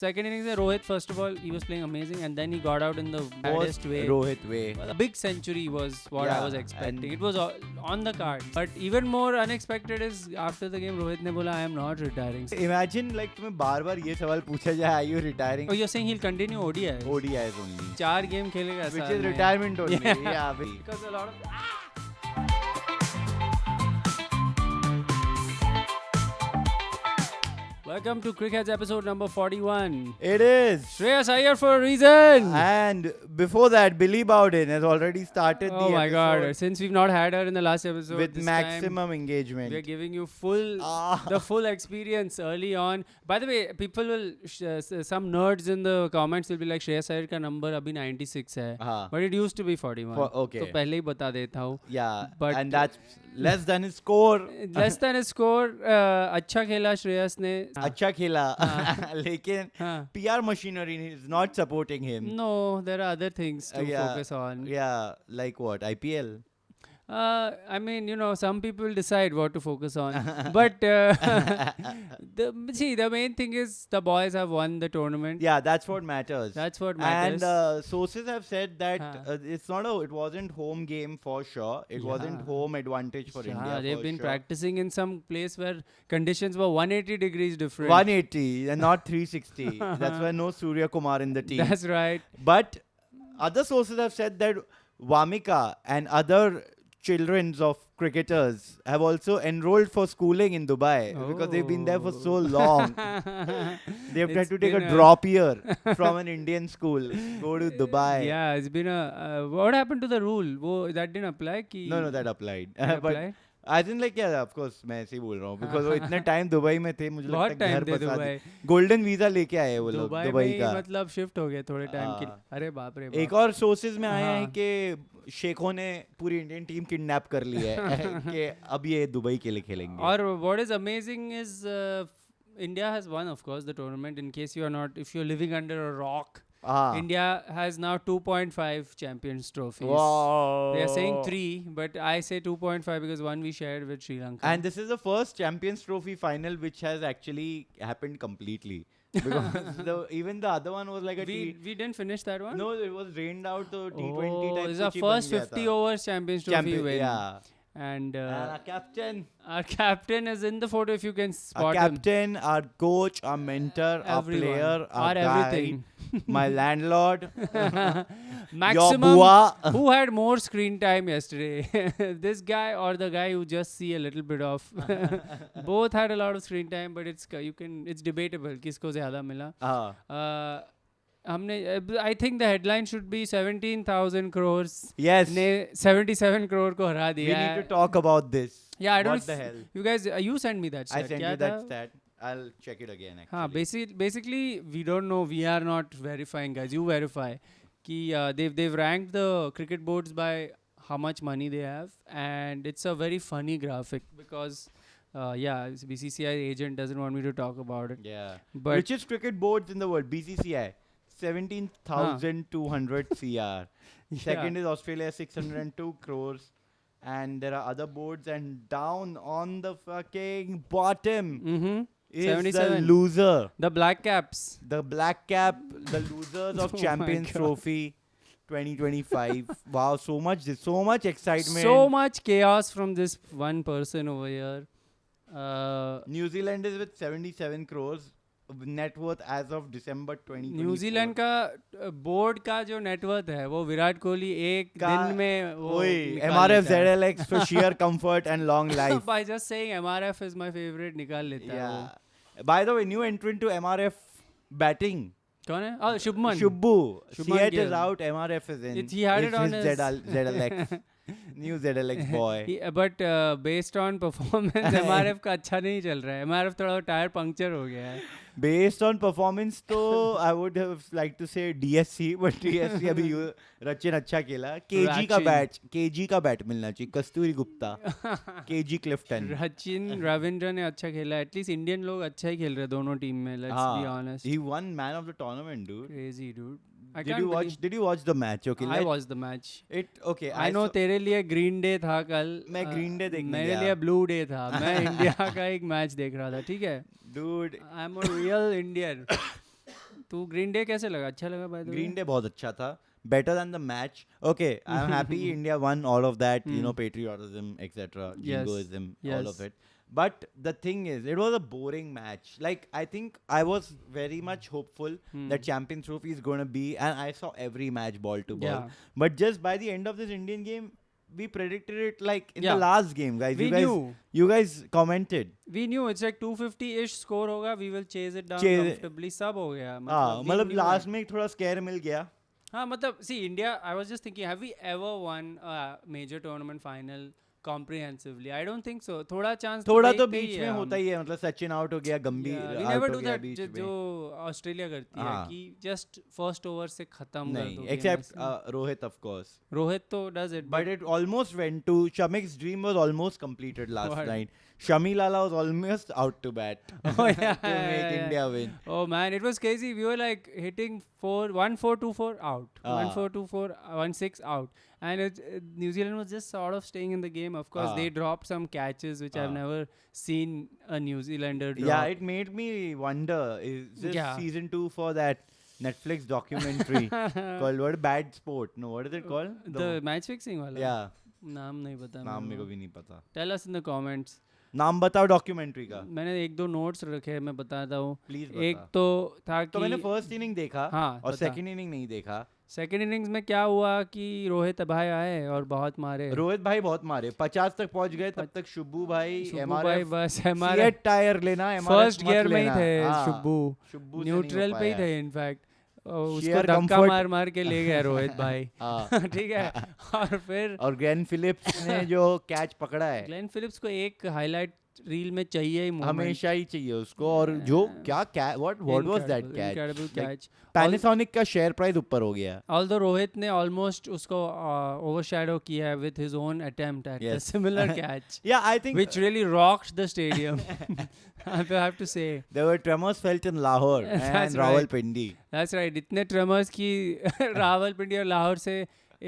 Second innings, Rohit, first of all, he was playing amazing, and then he got out in the baddest way. Rohit way. A big century was what I was expecting. and- It was on the card. But even more unexpected is after the game, Rohit ne bola, I am not retiring. Imagine like तुम्हें बार-बार ये सवाल पूछा जाए, are you retiring? Oh, you're saying he'll continue ODIs? ODIs only. 4 game खेलेगा Which साल is में. retirement only. Yeah. Yeah. Because a lot of... Welcome to Cricket's episode number 41. It is. Shreyas Iyer for a reason. And before that, Billy Bowden has already started Oh the my god, episode since we've not had her in the last episode, with this maximum time engagement. we are giving you the full experience early on. By the way, people will, some nerds in the comments will be like, Shreyas Iyer ka number abhi 96 hai. हाँ. But it used to be 41. Okay. तो पहले ही बता देता हूँ. Yeah. But and that's less than his score. Less than a score. अच्छा खेला श्रेयस ने. अच्छा खेला. लेकिन हाँ. PR machinery is not supporting him. No, there are other things to focus on. Yeah, like what? IPL? I mean, you know, some people decide what to focus on. But the main thing is the boys have won the tournament. Yeah, that's what matters. That's what matters. And sources have said that it wasn't home game for sure. It wasn't home advantage for India. They've been practicing in some place where conditions were 180 degrees different. 180 and not 360. That's why no Surya Kumar in the team. That's right. But other sources have said that Vamika and other children of cricketers have also enrolled for schooling in Dubai because they've been there for so long. They've tried to take a drop year from an Indian school, go to Dubai. Yeah, it's been what happened to the rule? That didn't apply? No, that applied. Applied? I didn't like, yeah, of course, मैं ऐसे ही बोल रहा हूँ because वो इतने time Dubai में थे, मुझे लगता है घर बसा दिए. गोल्डन वीजा लेके आए वो लोग दुबई का. मतलब शिफ्ट हो गए थोड़े टाइम के लिए. अरे बाप रे. एक और सोर्सेज में आया है कि शेखों ने पूरी इंडियन टीम किडनैप कर ली है कि अब ये दुबई के लिए खेलेंगे. और what is amazing is India has won, of course, the tournament. In case you are not, if you're living under a rock, India has now 2.5 Champions trophies. Wow. They are saying 3, but I say 2.5 because one we shared with Sri Lanka. And this is the first Champions Trophy final which has actually happened completely. Because even the other one was like we didn't finish that one? No, it was rained out to T20 type. This is our first 50 overs Champions Trophy win. Yeah. And our captain is in the photo if you can spot our captain, our coach, our mentor, our player, our everything. My landlord, Maximum. Who had more screen time yesterday? This guy or the guy who just see a little bit of? Both had a lot of screen time, but it's debatable. Kisko zyada mila? I think the headline should be 17,000 crores. Yes. ने 77 crore को हरा दिया. We need to talk about this. Yeah, I don't know. What the hell? You guys, you sent me that stat. I sent you that stat. I'll check it again. Actually. Basically, we don't know. We are not verifying, guys. You verify. They've ranked the cricket boards by how much money they have, and it's a very funny graphic because. BCCI agent doesn't want me to talk about it. Yeah. But richest cricket boards in the world, BCCI, 17,200 CR. Second is Australia, 602 crores. And there are other boards, and down on the fucking bottom is the loser. The Black Caps. The Black Cap, the losers of Champions Trophy 2025. Wow, so much excitement. So much chaos from this one person over here. New Zealand is with 77 crores net worth as of December 2024. New Zealand का board का जो net worth है वो विराट कोहली एक दिन में वो MRF ZLX for sheer comfort and long life. By just saying MRF is my favorite निकाल लेता है वो. By the way, new entrant to MRF batting. कौन है? Oh, Shubbu. Siet is out, MRF is in. He had it on his ZLX. New ZLX boy. But based on performance, MRF का अच्छा नहीं चल रहा है. MRF थोड़ा tyre puncture हो गया है. Based on performance, तो I would have liked to say DSC, but DSC अभी रचिन अच्छा खेला. KG का बैट मिलना चाहिए. कस्तूरी गुप्ता, KG Clifton. रचिन रविंद्र ने अच्छा खेला. At least Indian लोग अच्छा ही खेल रहे दोनों टीम में. Let's be honest. He won man of the tournament, dude. Crazy, dude. Did you watch the match? Okay, I watched the match. I know तेरे लिए Green Day था कल. मैं Green Day देखने गया. मेरे लिए Blue Day था. मैं इंडिया का एक मैच देख रहा था. ठीक है. Dude, I'm a real Indian. तू ग्रीन डे कैसे लगा? अच्छा लगा bye the way? Green Day बहुत अच्छा था. Better than the match. Okay, I'm happy India won all of that, you know, patriotism, etc., Yes. jingoism, all of Yes. it. But the thing is, it was a boring match. Like, I think I was very much hopeful that Champions Trophy is going to be, and I saw every match ball to ball. Yeah. But just by the end of this Indian game, we predicted it like in Yeah. the last game, guys. We knew. You guys commented. We knew it's like 250-ish score होगा. We will chase it down Chase- comfortably. सब हो गया. हाँ, we मतलब knew last it. में थोड़ा scare मिल गया. हाँ मतलब see India. I was just thinking, have we ever won a major tournament final comprehensively? I don't think so. थोड़ा chance थोड़ा तो देखते ही बीच है में हम. होता ही है, मतलब सचिन आउट हो गया, गंभीर Yeah, we आउट never हो do गया that बीच जो में. ऑस्ट्रेलिया करती है हाँ. कि just first over से खत्म कर नहीं, दो. except Rohit, of course. Rohit तो does it. But it almost went to Shamik's dream was almost completed last What? night. Shami Lala was almost out to bat Oh, yeah, to make yeah. India win. Oh man, it was crazy. We were like hitting 1-4, 2-4 out, 1-4, 2-4, 1-6 out, and New Zealand was just sort of staying in the game. Of course, they dropped some catches which I've never seen a New Zealander drop. Yeah, it made me wonder, is this Yeah. season 2 for that Netflix documentary called what? Bad Sport? No, what is it called? The match fixing wala. Yeah, नाम नहीं पता. नाम मेरे को भी नहीं पता. Tell us in the comments. नाम बताओ डॉक्यूमेंट्री का. मैंने 1-2 नोट्स रखे हैं, मैं बताता हूँ. प्लीज एक बता. तो था कि तो मैंने फर्स्ट इनिंग देखा हाँ, और बता. सेकंड इनिंग नहीं देखा. सेकंड इनिंग्स में क्या हुआ कि रोहित भाई आए और बहुत मारे. रोहित भाई बहुत मारे, 50 तक पहुंच गए. तब तक शुभू भाई शुभू भाई बस हमारे सीएट टायर लेना, फर्स्ट गियर में ही थे. हाँ, शुभू न्यूट्रल पे ही थे इनफैक्ट. उसको Sheer धक्का comfort. मार मार के ले गया रोहित भाई. हाँ. ठीक है. और फिर और ग्लेन फिलिप्स ने जो कैच पकड़ा है, ग्लेन फिलिप्स को एक हाईलाइट रील में चाहिए ही moment. हमेशा ही चाहिए उसको. और जो क्या what was that Incredible catch. catch. Panasonic का शेयर प्राइस ऊपर हो गया. Although रोहित ने ऑलमोस्ट उसको overshadow किया है with his own attempt at a Yes. similar catch, Yeah, I think which really rocked the stadium. I have to say. there were tremors felt in Lahore That's and right. Rawalpindi. That's right. इतने tremors की रावलपिंडी और लाहौर से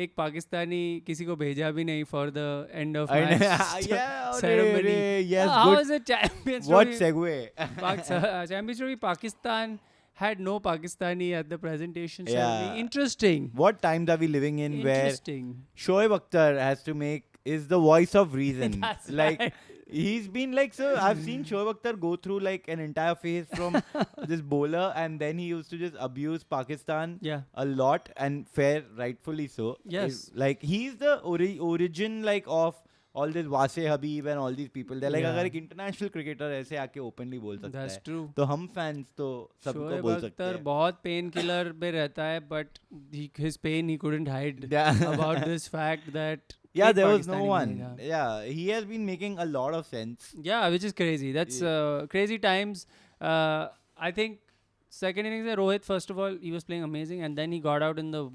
एक पाकिस्तानी किसी को भेजा भी नहीं for the end of I know. match Yeah, ceremony. yes, How good. is it Champions What Trophy? segue. Champions Trophy Pakistan had no Pakistani at the presentation Yeah. ceremony. Interesting. What times are we living in where Interesting. Shoaib Akhtar has to is the voice of reason. That's like right. he's been like, so I've seen Shoaib Akhtar go through like an entire phase from this bowler, and then he used to just abuse Pakistan Yeah. a lot, and fair, rightfully so. Yes. Like he's the origin like of all this Wase Habib and all these people. They're like, Yeah. अगर एक international cricketer ऐसे आके openly बोल सकता That's है, true. तो हम fans तो सबको शोएब बोल सकते अख्तर हैं. बहुत पेन किलर पे रहता है, but his pain he couldn't hide Yeah. about this fact that Yeah, एक there was no Pakistani one. बनेगा. Yeah, he has been making a lot of sense. Yeah, which is crazy. That's crazy times. I think second innings में Rohit, first of all, he was playing amazing, and then he got out in the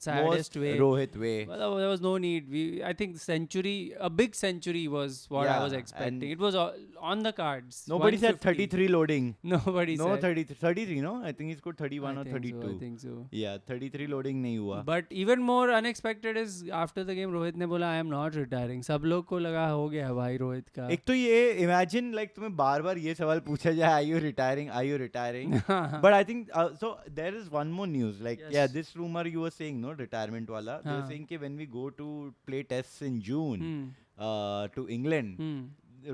saddest Most way. Rohit way. Well, there was no need. I think a big century was what I was Yeah, expecting. and It was on the cards. Nobody said 150. 33 loading. Nobody No, said. 33, no? I think he scored 31 I or think 32. So, I think so. Yeah, 33 loading नहीं हुआ. But even more unexpected is after the game Rohit ने बोला I am not retiring. सब लोग को लगा हो गया भाई रोहित का. एक तो ये imagine like तुम्हें बार-बार ये सवाल पूछा जाए, are you retiring? Are you retiring? But I think so there is one more news. Like Yes. yeah, this rumor you were saying, no, retirement wala. They were हाँ. saying कि when we go to play tests in June to England,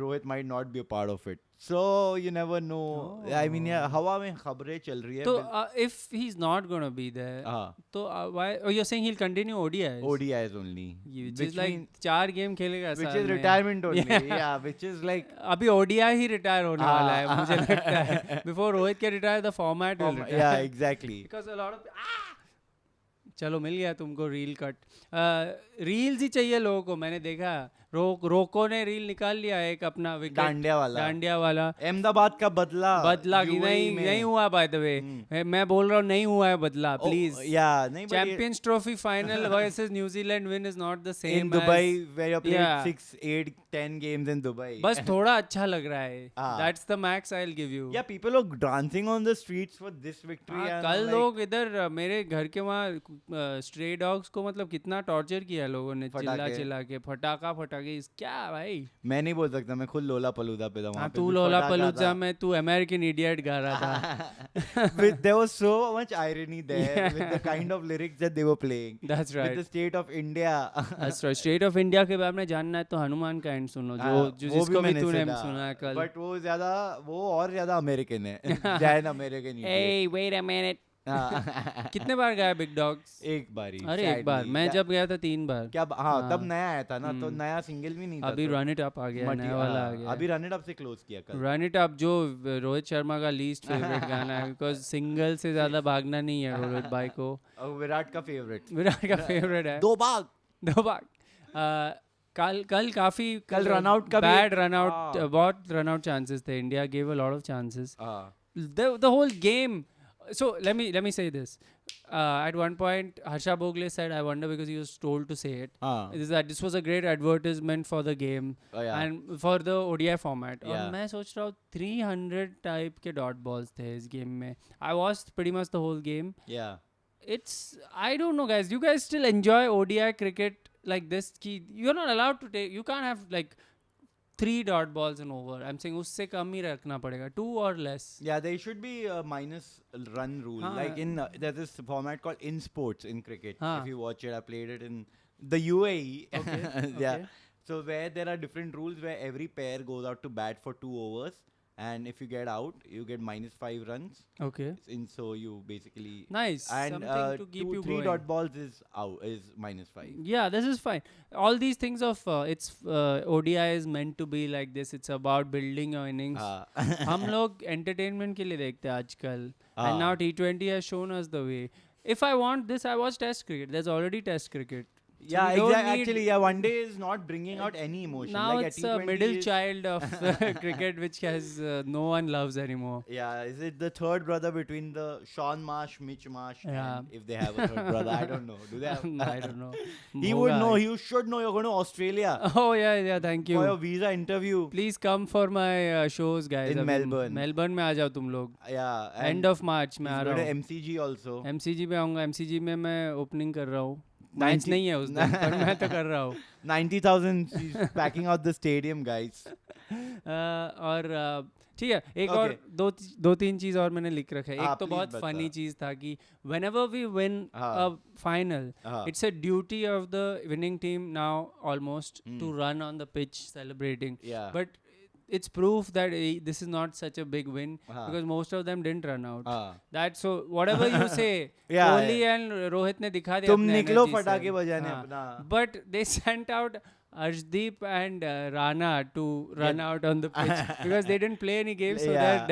Rohit might not be a part of it. So you never know. I mean, yeah, हवा में खबरें चल रही है. So if he's not gonna be there, हाँ. तो why? Oh, you're saying he'll continue ODIs? ODIs only. Which Which is like mean- 4 game खेलेगा which साल is में. retirement only. Yeah. Yeah, which is like अभी ODI ही retire होने वाला है मुझे लगता है. Before Rohit can retire, the format will retire. yeah, exactly. Because a lot of चलो मिल गया तुमको रील कट. रील्स ही चाहिए लोगों को. मैंने देखा रोको ने रील निकाल लिया एक अपना विकेट डांडिया वाला. अहमदाबाद का बदला कि नहीं हुआ बाय द वे. मैं बोल रहा हूँ नहीं हुआ है बदला. प्लीज. नहीं. Champions trophy final versus New Zealand win is not the same in Dubai where you played 6, 8, 10 games in Dubai. बस थोड़ा अच्छा लग रहा है. That's the max I'll give you. Yeah, people are dancing on the streets for this victory. कल लोग इधर मेरे घर के वहाँ स्ट्रे डॉग्स को मतलब कितना टॉर्चर किया लोगों ने चिल्ला के. फटाका आगे क्या भाई. मैं नहीं बोल सकता, मैं खुद लोला पलूदा पे था वहाँ हाँ पे तू भी लोला फटाका पलूजा था। में तू अमेरिकन इडियट गा रहा था. There was so much irony there Yeah. with the kind of lyrics that they were playing. That's With right. the state of India. That's right. State of India के बारे में जानना है तो हनुमान का एंड सुनो, जो हाँ, जो वो जिसको भी मैंने तूने सुना, सुना है कल. but वो और ज्यादा अमेरिकन है. Jain American idiot. Hey, wait a minute. कितने बार गाया बिग डॉग्स? एक बार ही. अरे एक बार, sadly. मैं जब गया था 3 बार. क्या हाँ हाँ. तब नया आया था ना, तो हम्म. नया सिंगल भी नहीं था. अभी तो रन इट अप आ गया है, नया वाला आ गया अभी है. रन इट अप से क्लोज किया कल. रन इट अप जो रोहित शर्मा का लीस्ट फेवरेट गाना है, बिकॉज सिंगल से ज्यादा भागना नहीं है रोहित भाई को. और विराट का फेवरेट. विराट का फेवरेट है. दो भाग. दो भाग. कल काफी कल run out का भी बैड रन आउट, हाँ. बहुत रन आउट चांसेस थे. India gave a lot of chances. हाँ. The whole game. So let me say this. At one point, Harsha Bhogle said, "I wonder," because he was told to say it. हाँ. Is that this was a great advertisement for the game Oh, yeah. and for the ODI format. Yeah. और मैं सोच रहा हूँ 300 type के dot balls थे इस game में. I watched pretty much the whole game. Yeah. It's, I don't know, guys. You guys still enjoy ODI cricket like this? Ki you're not allowed to take. You can't have like 3 dot balls and over. I'm saying उससे कम ही रखना पड़ेगा, 2 or less. Yeah, there should be a minus run rule. हाँ. Like in there's this format called In Sports in cricket. हाँ. If you watch it, I played it in the UAE. Okay. Yeah. Okay. So where there are different rules where every pair goes out to bat for 2 overs, and if you get out, you get -5 runs. Okay. In so you basically Nice. and Something to keep you 3 going. dot balls is out is -5. Yeah, this is fine. All these things of it's ODI is meant to be like this. It's about building your innings. हम लोग entertainment के लिए देखते हैं आजकल. And now T20 has shown us the way. If I want this, I watch Test cricket. There's already Test cricket. So Yeah, we don't exactly. need- Actually, yeah, one day is not bringing out any emotion. Now like it's a middle is, child of cricket, which has no one loves anymore. Yeah, is it the third brother between the Sean Marsh, Mitch Marsh? Yeah. And if they have a third brother, I don't know. Do they have? I don't know. He would होगा. know. You should know. You're going to Australia Oh yeah, thank for your you. visa interview. Please come for my shows, guys. In अभी Melbourne. Melbourne में आ जाओ तुम लोग. Yeah. End of March में he's आ going रहा to हूँ. MCG also. MCG में आऊँगा. MCG में मैं ओपनिंग कर रहा हूँ. मैच 90 नहीं है उस दिन, पर मैं तो कर रहा हूँ. 90,000. He's packing out the stadium, guys. और ठीक है, एक Okay. और दो तीन चीज़ और मैंने लिख रखा है. हाँ, एक तो please बहुत बता. फनी चीज़ था कि whenever we win हाँ. a final, हाँ. it's a duty of the winning team now almost to Hmm. run on the pitch celebrating. Yeah. But it's proof that this is not such a big win हाँ. because most of them didn't run out. हाँ. That so whatever you say, Yeah, Kohli and Rohit ने दिखा दिया तुम अपने निकलो energy से. फटाके बजाने हाँ. अपना. But they sent out Arshdeep and Rana to run out on the pitch because they didn't play any games, so their Yeah.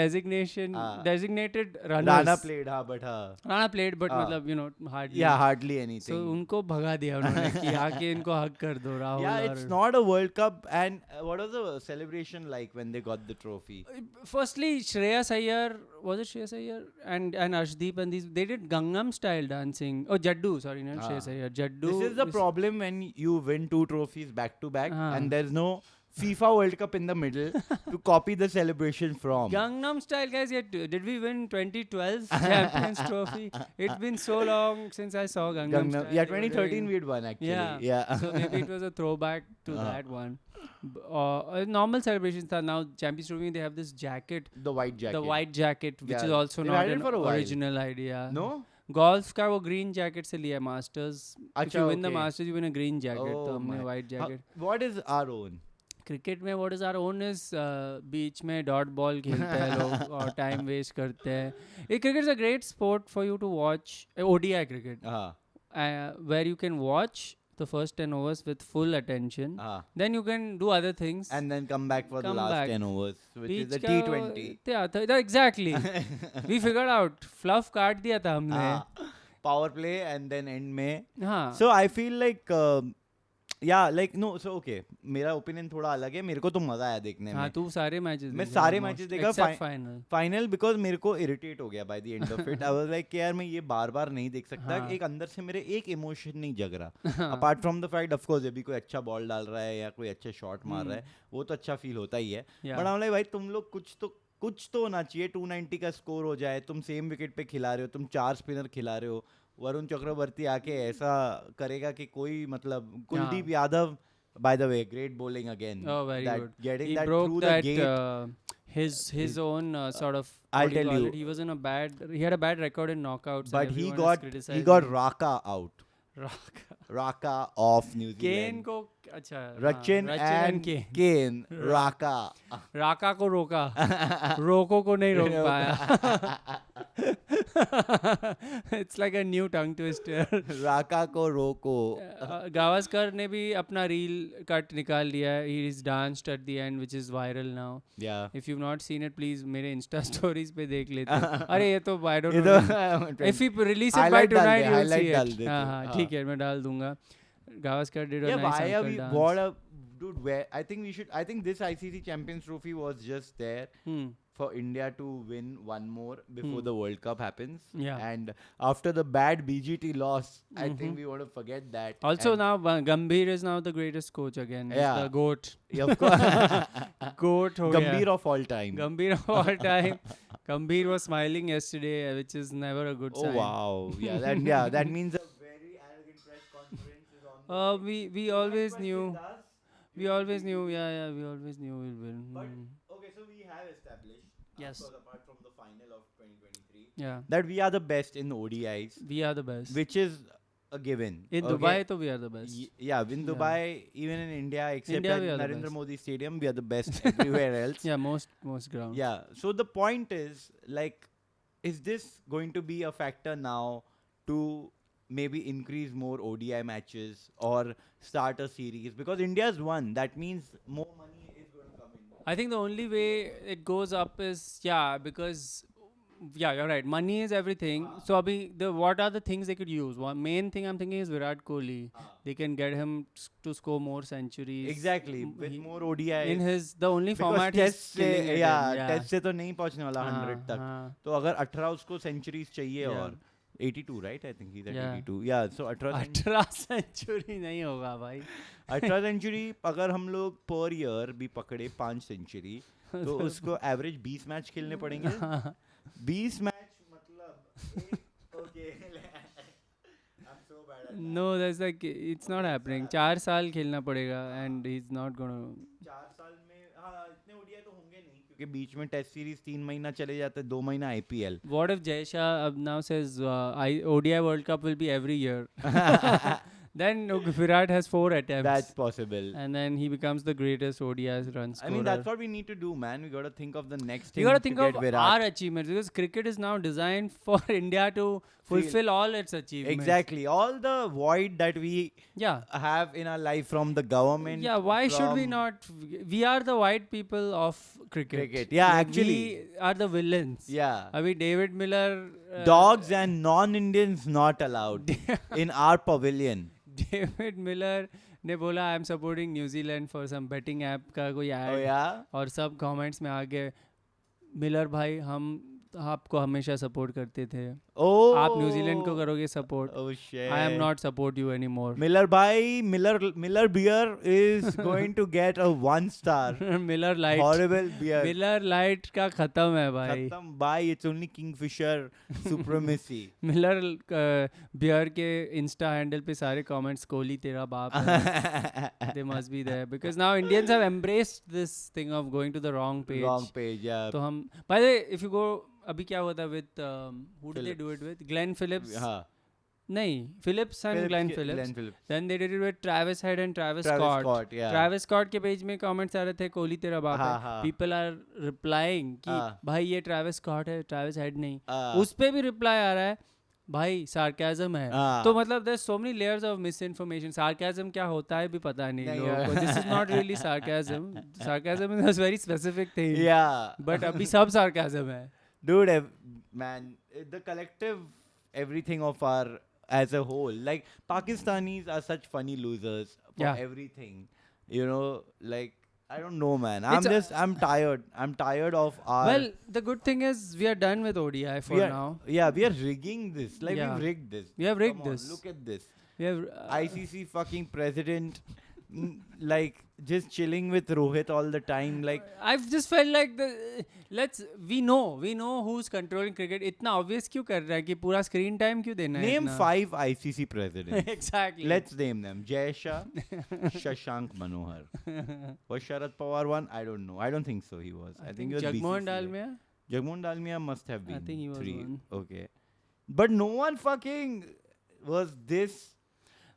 designated runners. Rana played, हाँ, but हाँ. Rana played, but हाँ. मतलब hardly. Yeah, hardly anything. So उनको भगा दिया उन्होंने कि आके इनको हक कर दो Rahul. Yeah, it's not a World Cup. And what was the celebration like when they got the trophy? Firstly, Shreyas Iyer, was it Shreyas Iyer and Arshdeep and these, they did Gangnam style dancing. Oh, Jaddu, sorry, not Shreyas Iyer. Jaddu. This is the problem when you win 2 trophies back to back Ah. and there's no FIFA World Cup in the middle to copy the celebration from. Gangnam style, guys. Yet, did we win 2012 Champions Trophy? It's been so long since I saw Gangnam style. Yeah, They were 2013 doing- we'd won actually. Yeah. Yeah. So maybe it was a throwback to that one. Normal celebrations tha. Now Champions Trophy, they have this jacket, The white jacket. the white jacket, which Yeah. is also They've not had it an for a while. original idea. No? Golf का वो green jacket से लिया Masters. If अच्छा, you win the okay. Masters, you win a green jacket. Oh तो हमने my. white jacket. What is our own? Cricket में what is our own is बीच में डॉट बॉल खेलते हैं लोग और टाइम वेस्ट करते हैं. Cricket is a great sport for you to watch. ODI cricket where you can watch the first 10 overs with full attention. Then you can do other things. And then come back for the last 10 overs, which is the T20. Exactly. We figured out. Fluff काट दिया था हमने. Power play and then end में. हाँ. So I feel like yeah, like no, so okay. मेरा opinion थोड़ा अलग है. मेरे को तो मजा आया देखने में. हाँ, तू सारे मैचेस मैं सारे मैचेस देखा. फाइनल. फाइनल बिकॉज मेरे को इरिटेट हो गया by the end of it. I was like यार मैं ये बार बार नहीं देख सकता. हाँ. एक अंदर से मेरे एक इमोशन नहीं जग रहा. Apart from the fact of course अभी कोई अच्छा बॉल डाल रहा है या कोई अच्छा शॉट मार रहा है, वो तो अच्छा फील होता ही है. बट आई एम लाइक भाई तुम लोग कुछ तो होना चाहिए. 290 का स्कोर हो जाए, तुम सेम विकेट पे खिला रहे हो, तुम 4 स्पिनर खिला रहे हो. वरुण चक्रवर्ती आके ऐसा करेगा कि कोई मतलब Kuldeep Yadav By the way, great bowling again. Oh, very that good. Getting He that broke through that the gate. his own sort of. I'll what do you tell call you. it? He was in a bad. He had a bad record in knockouts. But and he everyone was got criticizing Raka out. Raka. Raka of New Kane Zealand. को अच्छा Rachin and Kane. Kane. Raka. राका को रोका रोको को नहीं रोक पाया it's like a new tongue twister Raka ko roko. Gavaskar ने भी अपना रील कट निकाल लिया है he is danced at the end which is viral now Yeah. if you've not seen it please मेरे insta stories पे देख लेते अरे ये तो I don't know if he release it by tonight you'll see it हाँ ठीक है मैं डाल दूंगा Gavaskar did a Yeah, nice why are uncle we? dance What a dude. Where I think we should. I think this ICC Champions Trophy was just there for India to win one more before the World Cup happens. Yeah. And after the bad BGT loss, I think we want to forget that. Also And now Gambhir is now the greatest coach again. He's Yeah. the GOAT. yeah, of course. GOAT ho gaya. Gambhir of all time. Gambhir of all time. Gambhir was smiling yesterday, which is never a good Oh sign. wow. Yeah, that means a very arrogant press conference is on. We always knew. We always knew. Yeah. We always knew we'll win. Okay, so we have established. Yes. Of course, apart from the final of 2023. Yeah. That we are the best in ODIs, We are the best. which is a given. In okay? Dubai, to we are the best. Yeah, in Dubai, even in India, except India, at we are the Narendra best. Modi Stadium, we are the best everywhere else. Yeah, most ground. Yeah. So the point is, like, is this going to be a factor now to maybe increase more ODI matches or start a series? Because India's won. That means more money is going to come in. I think the only way it goes up is because you're right. Money is everything. So abhi what are the things they could use? One main thing I'm thinking is Virat Kohli. They can get him to score more centuries. Exactly. With more ODI. In his the only because format test he's से killing it in. yeah, test से तो नहीं पहुंचने वाला 100 तक. हाँ. तो अगर 18 उसको सेंचुरीज चाहिए Yeah. और 82 right I think he's at Yeah. 82 yeah so 18 century नहीं होगा भाई 18 सेंचुरी अगर हम लोग पर ईयर भी पकड़े 5 सेंचुरी तो उसको एवरेज 20 मैच खेलने पड़ेंगे 20 मैच मतलब okay I'm so bad at No, that's like it's not happening. 4 साल खेलना पड़ेगा and he's not gonna. 4 साल में हाँ इतने ओडीआई तो होंगे नहीं क्योंकि बीच में टेस्ट सीरीज 3 महीना चले जाते 2 महीना IPL What if Jay Shah now says ODI World Cup will be every year? Then Virat has 4 attempts. that's possible. And then he becomes the greatest ODI run scorer. I mean, that's what we need to do, man. We got to think of the next thing. You got to think get of Virat. our achievements because cricket is now designed for India to fulfill all its achievements. Exactly. All the void that we Yeah. have in our life from the government. Yeah, why should we from not? We are the white people of cricket. Cricket. Yeah, Like, actually. We are the villains. Yeah. I mean, David Miller. Dogs and non-Indians not allowed in our pavilion. David Miller ने बोला I am supporting New Zealand for some betting app का कोई Oh add yeah. और सब comments में आगे Miller भाई हम आपको हमेशा सपोर्ट करते थे Oh. आप न्यूजीलैंड को करोगे support Oh shit. I am not support you any more Miller bhai, Miller beer is going to get a 1 star. Miller light Horrible beer. Miller light का खत्म है भाई Khatam bhai, it's only Kingfisher supremacy. Miller beer के insta handle पे सारे comments Kohli तेरा बाप है they must be there because now Indians have embraced this thing of going to the wrong page Wrong page, yeah. तो हम by the way if you go अभी क्या हुआ था with who did they do it with Glenn Phillips हाँ. नहीं Phillips and Glenn Glenn Phillips Phillips. Then they did it with Travis Head and Travis Travis Scott Scott, yeah. Travis Scott के page में comments आ रहे थे कोहली तेरा बाप हाँ, है हाँ. पीपल आर रिप्लाइंग कि हाँ. भाई ये ट्रैविस स्कॉट है ट्रैविस हेड नहीं Ah. उस पे भी रिप्लाई आ रहा है भाई सार्केज्म है हाँ. तो मतलब there so many layers of misinformation sarcasm क्या होता है भी पता नहीं नहीं, लोगों को this is not really sarcasm is a very specific thing Yeah. But अभी सब सार्केज्म है Dude, man, the collective everything of our as a whole, like Pakistanis are such funny losers for Yeah. everything. You know, like I don't know, man. I'm tired. I'm tired of our. well the good thing is we are done with ODI for we are, now Yeah, we are rigging this. Like Yeah. we've rigged this. We have rigged Come on, this. Look at this. we have ICC fucking president like just chilling with Rohit all the time. Like I've just felt like we know who's controlling cricket. इतना obvious क्यों कर रहा है कि पूरा screen time क्यों देना है name इतना? 5 ICC presidents. Exactly. Let's name them. Jay Shah, Shashank Manohar. Was Sharad Pawar one? I don't know. I don't think so. He was. I think he was Jagmohan BCCI. Dalmia. Jagmohan Dalmia must have been. I think he was 3. one. Okay. But no one fucking was this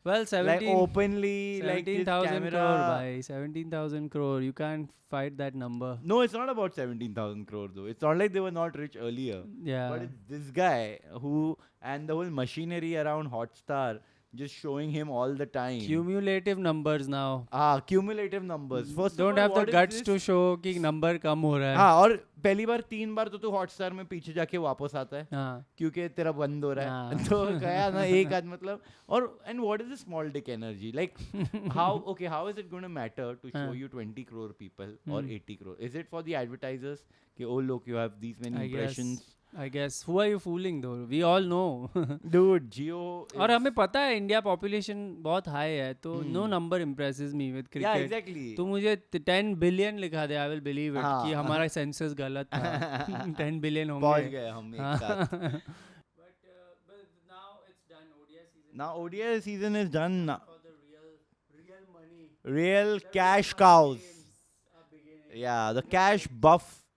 Well, like openly like his 17,000 crore, camera. bhai. 17,000 crore. You can't fight that number. No, it's not about 17,000 crore though. It's not like they were not rich earlier. Yeah. But it's this guy who and the whole machinery around Hotstar just showing him all the time. Cumulative numbers now. Cumulative numbers. First Don't of all, have the what is guts this? to show कि number कम हो रहा है. हाँ, और पहली बार 3 बार तो तू Hotstar में पीछे जाके वापस आता है हाँ. क्योंकि तेरा बंद हो रहा है हाँ. तो गया ना एक आध मतलब और and what is the small dick energy like how is it going to matter to show हाँ. you 20 crore people or 80 crore? Is it for the advertisers कि oh look you have these many impressions? I guess. Who are you fooling though? We all know. Dude, Jio और is- हमें पता है India population बहुत high है तो no number impresses me with cricket. yeah exactly तू मुझे 10 billion लिखा दे, I will believe it हाँ. कि हमारा सेंसस गलत था. 10 बिलियन पहुंच होंगे. गए हम एक साथ. But now it's done. ODI season. Now ODI season is done now. For the real money. Real cash cows. Yeah, the cash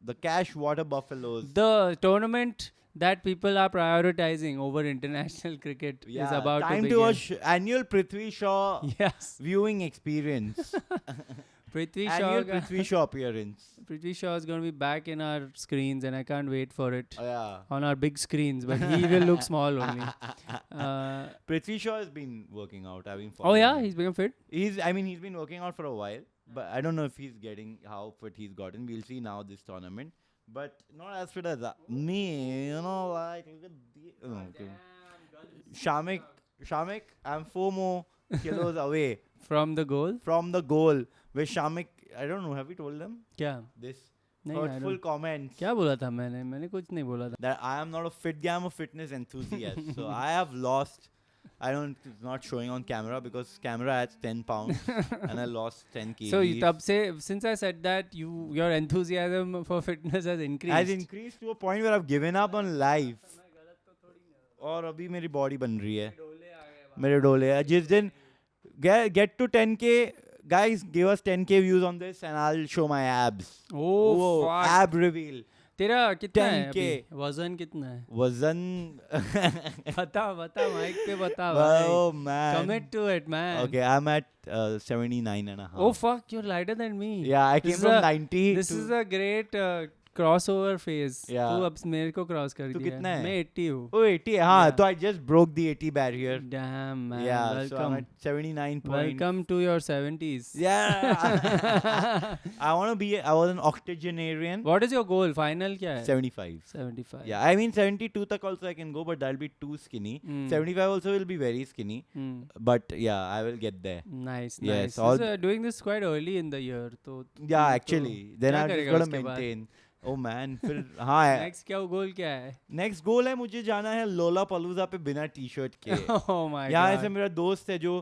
the cash water buffaloes. The tournament that people are prioritizing over international cricket is Yeah, about time to to begin. watch annual Prithvi Shaw Yes. viewing experience. Prithvi Annual Shaw, Prithvi Shaw appearance. Prithvi Shaw is going to be back in our screens and I can't wait for it. Yeah. On our big screens, but he will look small only. Prithvi Shaw has been working out. I've been Oh following yeah, him. he's become fit. He's been working out for a while, but I don't know if he's getting how fit he's gotten. We'll see now this tournament. But not as fit as me, you know, like look at the okay. Shamik, I'm 4 more kilos away From the goal? from the goal. Where Shamik, I don't know, have we told them क्या? this नहीं, I hurtful don't. comments क्या बोला था मैंने कुछ नहीं बोला था. that I am not a fit guy, I'm a fitness enthusiast. So I have lost. It's not showing on camera because camera adds 10 pounds and I lost 10 kg. So तब से since I said that your enthusiasm for fitness has increased. has increased to a point where I've given up on life. और अभी मेरी body बन रही है मेरे डोले है जिस दिन get to 10k guys give us 10k views on this and I'll show my abs. Oh, Whoa, fuck. ab reveal. तेरा कितना है 10K. अभी? वजन कितना है? वजन बता माइक पे बता oh भाई. man Commit to it, man. okay I'm at 79 and a half. Oh fuck, you're lighter than me. yeah I This came is from a- 90 This to is a great crossover phase. Yeah. तू अब मेरे को cross कर तू दिया. कितना है? मैं 80 हूँ. oh 80 हाँ Yeah. तो I just broke the 80 barrier. Damn man. yeah so I'm Welcome. at 79 point. Welcome to your 70s. yeah I want to be I was an octogenarian. What is your goal? Final क्या है? 75. 75. Yeah, I mean 72 tak also I can go, but that'll be too skinny. Mm. 75 also will be very skinny, Hmm. but yeah, I will get there. Nice, Yes, nice. all This, doing this quite early in the year. तो Yeah, actually, then क्या I've just करेगा got to उसके बाद? maintain. Oh man, फिर हाँ next क्या goal क्या है? next goal है मुझे जाना है लोला पलूजा पे बिना टी शर्ट के. Oh my यहाँ god. ऐसे मेरा दोस्त है जो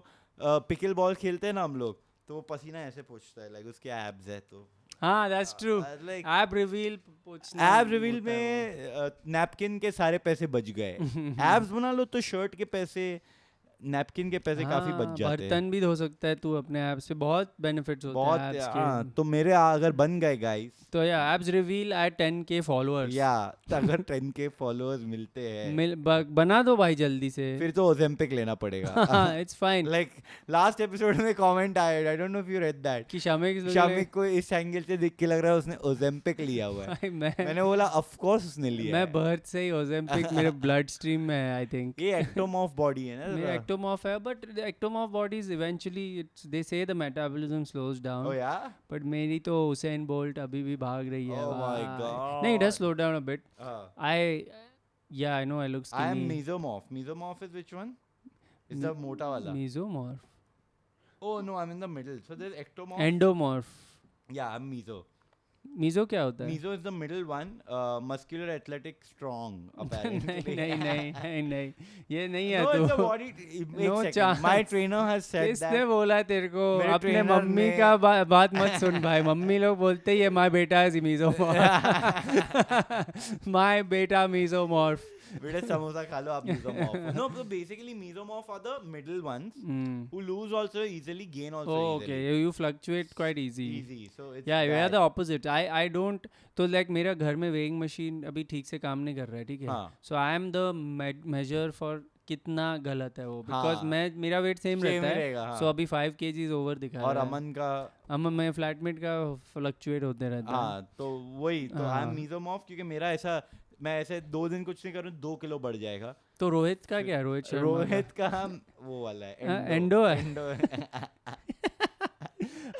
पिकल बॉल खेलते हैं ना हम लोग, तो वो पसीना ऐसे पोंछता है, like उसके abs है तो. हाँ, that's true. Like Ab reveal पूछना ab reveal होता है में नैपकिन के सारे पैसे बच गए. abs बना लो तो शर्ट के पैसे नैपकिन के पैसे काफी हाँ, बच जाते हैं. बर्तन भी धो सकता है तू अपने एब्स पे. बहुत बेनिफिट्स होते बहुत हैं एब्स हाँ के. तो मेरे अगर बन गए गाइस तो या abs reveal eight 10k followers. या तो अगर 10k फॉलोअर्स मिलते हैं बना दो भाई जल्दी से. फिर तो ओजेम्पिक लेना पड़ेगा. It's fine. Like last episode में कमेंट आया, I don't know if you read that, कि शामिक शामिक को इस एंगल से देख के लग रहा है उसने ओजेम्पिक लिया हुआ है. मैंने बोला ऑफ कोर्स उसने लिया मैं है. बर्थ से ही ओजेम्पिक मेरे ब्लड स्ट्रीम में है आई थिंक. ये एक्टोमॉर्फ बॉडी है मेरा ना. ectomorph है, but the ectomorph bodies eventually they say the metabolism slows down. ओ या But मेरी तो उसेन बोल्ट अभी भी भाग रही है. Oh my भाई. God. नहीं, it does slow down a bit. I know I look I am skinny. Mesomorph. Mesomorph is which one? Is the मोटा वाला. Mesomorph. Oh no, I'm in the middle. So there's ectomorph. Endomorph. Yeah, I'm meso. Meso क्या होता है? Mizo is the middle one, muscular, athletic, strong. नहीं Apparently. नहीं नहीं नहीं नहीं, ये नहीं है No, तो। it's a body. Wait No second. chance. My trainer has said किसने that. बोला है तेरे को? मेरे अपने trainer मम्मी ने- का बात मत सुन भाई, मम्मी लोग बोलते ही है माय बेटा इज मीजोमॉर्फ। माय बेटा मीजोमॉर्फ। बेटा समोसा खा लो आप mesomorph. No, so basically mesomorph are the middle ones who lose also easily, gain also Oh, easily. okay, you fluctuate quite easy. Easy. So it's Yeah, we are that. the opposite. I don't. तो like मेरा घर में weighing machine अभी ठीक से काम नहीं कर रहा है, ठीक है? हाँ. So I am the measure for कितना गलत है वो, because हाँ. मेरा weight same Same रहता ही है, रहेगा, हाँ. so अभी 5 kgs over दिखा और रहा है। अमन का मैं flatmate का fluctuate होते रहता है। हाँ, तो वही तो आई एम हाँ. mesomorph क्योंकि मेरा ऐसा, मैं ऐसे 2 दिन कुछ नहीं करूँ 2 किलो बढ़ जाएगा. तो रोहित का क्या है? रोहित शर्मा का? रोहित का वो वाला है एंडो है? एंडो है.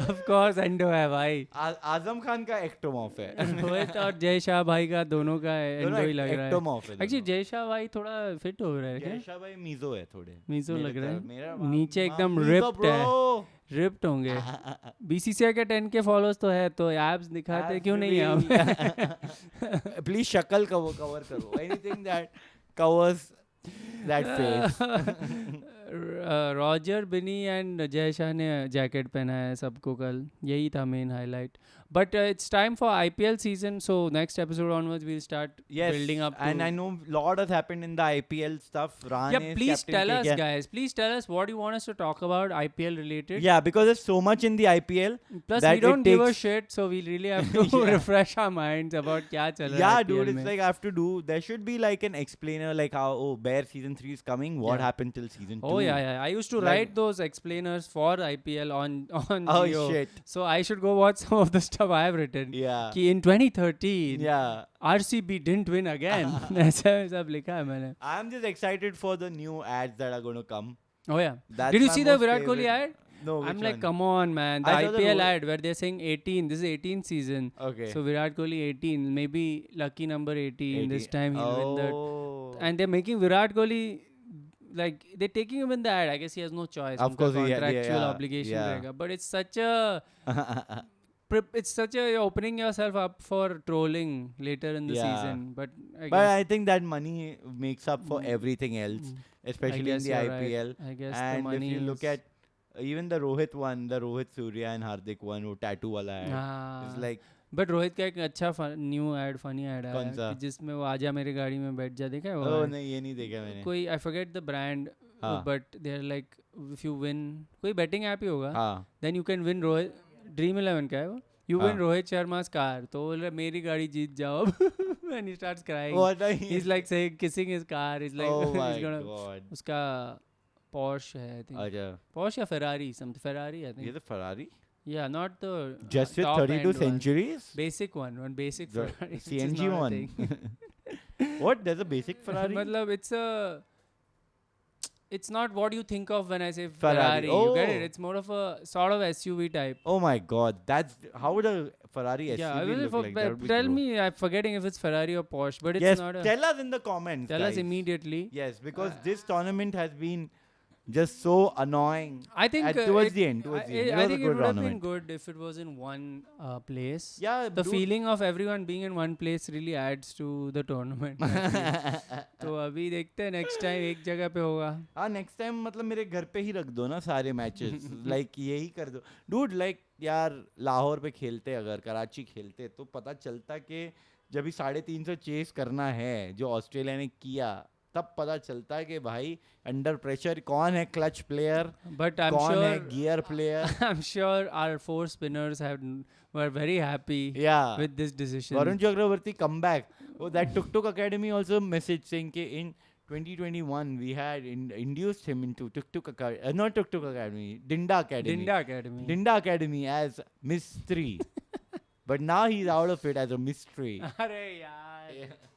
Of course एंडो है भाई। आजम खान का एक्टोमॉर्फ है. रोहित और जय शाह भाई का दोनों का दोनों एंडो ही लग रहा है। एक्टोमॉर्फ है. एक्चुअली जय शाह भाई थोड़ा फिट हो रहा है क्या? जयशा भाई मीजो है थोड़े. मीजो मेरे लग रहा तरफ, है, मेरा नीचे एकदम मीजो ripped है। bro. रिप्ड होंगे। बीसीसीआई के 10K फॉलोअर्स तो है, तो एब्स दिखाते क्यों नहीं है हम? प्लीज शक्ल कवर करो. Anything that covers that face. Roger Binny and Jay Shah ने जैकेट पहना है सबको कल, यही था main highlight. But it's time for IPL season, so next episode onwards will start building up to... and I know lot has happened in the IPL stuff. Ran Yeah, is please captain tell us KKR. guys, please tell us what you want us to talk about IPL related. Yeah, because there's so much in the IPL. Plus that we don't it give a takes- shit, so we really have to Yeah. refresh our minds about क्या चल रहा है Yeah, IPL dude, it's में. like I have to do. There should be like an explainer, like how Bear season 3 is coming. What Yeah. happened till season 2? Oh yeah. I used to Like- write those explainers for IPL on Oh Jio. shit. So I should go watch some of the stuff I have written. Yeah. कि in 2013 Yeah. RCB didn't win again. ऐसा सब लिखा है मैंने. I'm just excited for the new ads that are going to come. Oh yeah. That's Did you my see the most Virat Kohli favorite. ad? No, I'm which like, one? come on, man. The I saw the IPL Rohit- ad where they're saying 18. This is 18th season. Okay. So Virat Kohli 18, maybe lucky number 18. This 80. time he'll win that. Oh. And they're making Virat Kohli, like they're taking him in the ad. I guess he has no choice. Of उनका course he- contractual yeah, obligation yeah. रहेगा. But it's such a it's such a, you're opening yourself up for trolling later in the Yeah. season. But I But guess I think that money makes up for everything else, especially in guess the you're right. IPL. I guess the And if money you look is- at even the Rohit one, the Rohit Surya and Hardik one, वो tattoo वाला है. हाँ. It's like but Rohit का एक अच्छा new add, funny add कौन है सा? कि जिसमें वो आजा मेरी गाड़ी में बैठ जा, देखा है वो oh ad? नहीं ये नहीं देखा मैंने. कोई आई फॉरगेट द ब्रांड, हाँ. But they are like if you win, कोई बेटिंग ऐप ही होगा, हाँ. Then you can win Rohit, dream 11 का है वो, यू हाँ. विन रोहित शर्मा's कार, तो बोल रहा मेरी गाड़ी जीत जाओ अब and he starts crying. What are you? He's like saying kissing his car, he's like Oh my he's gonna, god. उसका Porsche है I think, अच्छा. Porsche या Ferrari, something Ferrari I ये think, तो Ferrari. yeah, not the Just with top 32 end one. centuries. Basic one basic The Ferrari, which is CNG not a one. thing. What? There's a basic Ferrari. मतलब it's not what you think of when I say Ferrari. Ferrari. You get it? Oh. It's more of a sort of SUV type. Oh my god, that's how would a Ferrari SUV Yeah, I will look like? That would be tell cool. me, I'm forgetting if it's Ferrari or Porsche, but it's Yes, not a. tell us in the comments. Tell us guys. immediately. Yes, because this tournament has been just so annoying. I think towards it- the end. Towards the end. It I was think a it good would have been tournament. good if it was in one place. Yeah, The dude. feeling of everyone being in one place really adds to the tournament. I feel. तो अभी देखते हैं next time एक जगह पे होगा. हाँ next time मतलब मेरे घर पे ही रख दो ना सारे मैचेस. लाइक यही कर दो डूड. लाइक यार लाहौर पे खेलते अगर कराची खेलते तो पता चलता कि जब भी 350 चेस करना है जो ऑस्ट्रेलिया ने किया तब पता चलता है कि भाई अंडर प्रेशर कौन है क्लच प्लेयर, But I'm कौन है sure gear player. I'm sure our 4 spinners were very happy या with this decision. Varun Chakravarti comeback. Oh, that Tuk Tuk Academy also message saying कि in 2021 we had induced him into Tuk Tuk Academy, not Tuk Tuk Academy, Dinda Academy. Dinda Academy. Dinda Academy as mystery. But now he's out of it as a mystery. अरे यार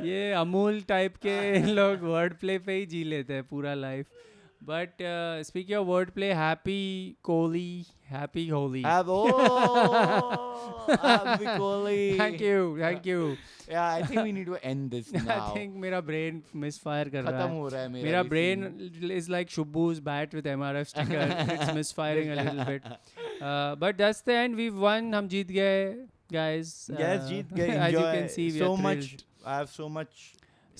ये Amul type के लोग word play पे ही जी लेते हैं पूरा life. But speaking of word play, happy Kohli, happy Holi. Happy Kohli. Thank you. Yeah, I think we need to end this now. I think मेरा ब्रेन मिसफायर कर रहा खत्म है. हो रहा है मेरा भी brain scene. is like Shubbu's bat with MRF sticker. It's misfiring a little bit. But that's the end. We've won. हम जीत गए. guys. Yes, Jeet, enjoy. As you can see, we so are much. thrilled. I have so much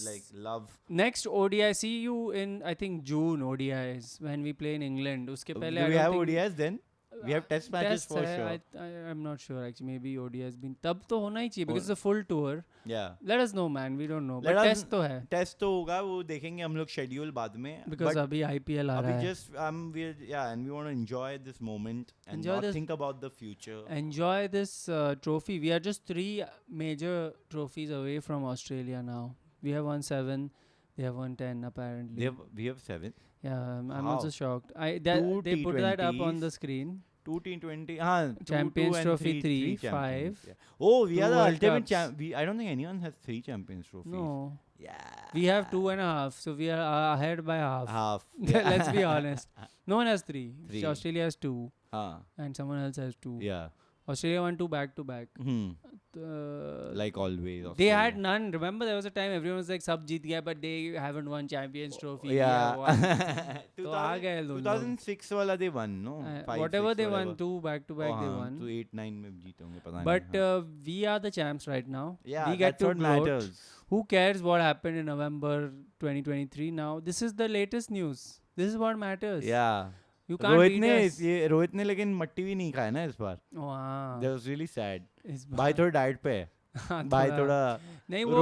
like love. Next ODI, see you in I think June ODIs when we play in England. Uske Do pehle I we don't have think ODIs then? We have test matches tests for hai. sure. I'm not sure actually. Maybe ODI has been. तब तो होना ही चाहिए because it's a full tour. Yeah. Let us know, man. We don't know. Let But us test तो है. Test तो होगा, वो देखेंगे हम लोग शेड्यूल बाद में. Because But अभी IPL आ अभी रहा है. just and we want to enjoy this moment and Enjoy not this- think about the future. Enjoy this trophy. We are just 3 major trophies away from Australia now. We have won 7. They have won 10 apparently. We have 7. Yeah, I'm Wow. also shocked. Two They put that up on T20s. the screen. 2 T20. हाँ. Champions Trophy 3, champions, 5. yeah. Oh, we Two are the World ultimate Cups. champ. I don't think anyone has 3 Champions Trophies. No. Yeah. We have 2.5, so we are ahead by half. Half. Let's be honest. No one has 3. Three. Australia has 2, and someone else has 2. Yeah. Australia won 2 back to back. Like always. They Australia. had none. Remember, there was a time everyone was like, "Sab jeet gaya," but they haven't won Champions Trophy. Yeah. won. तो आ गए लोग. 2006 वाला they won, no? 5, Whatever 6, they whatever. won, 2 back to back Oh, they हाँ, won. तो 8, 9 में जीते होंगे, पता But नहीं. हाँ. we are the champs right now. Yeah, we get that's to what gloat. matters. Who cares what happened in November 2023 now? This is the latest news. This is what matters. Yeah. You can't Rohit ने लेकिन मट्टी भी नहीं खाया ना इस बार. हाँ. That was really sad. इस भाई थोड़ा डाइट पे है. भाई थोड़ा नहीं वो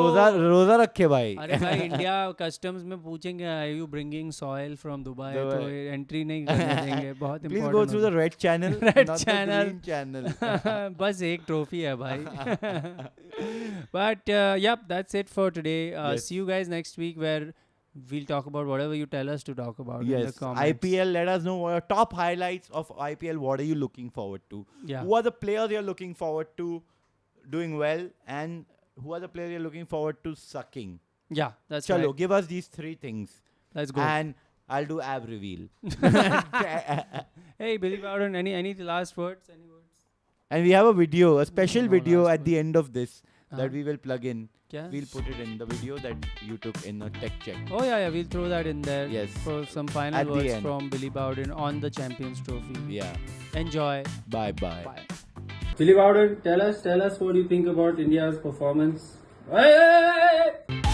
रोजा रखे भाई. अरे भाई इंडिया कस्टम्स में पूछेंगे are you bringing soil from Dubai तो एंट्री नहीं करने देंगे. बहुत Please important go through the red channel. Red not channel. the green channel. बस एक ट्रॉफी है भाई. But yep, that's it for today. Yes. See you guys next week where we'll talk about whatever you tell us to talk about in the Yes, comments. IPL. Let us know what are top highlights of IPL. What are you looking forward to? Yeah. Who are the players you're looking forward to doing well, and who are the players you're looking forward to sucking? Yeah, that's Chalo, right. give us these 3 things, Let's go. and I'll do ab reveal. Hey, Billy Bowden, any last words? Any words? And we have a video, a special No video last at the end of this that Uh-huh. we will plug in. क्या? We'll put it in the video that you took in a tech check. Oh yeah, we'll throw that in there. Yes. For some final At the words end. from Billy Bowden on the Champions Trophy. Yeah. Enjoy. Bye bye. Bye. Billy Bowden, tell us what you think about India's performance. Hey!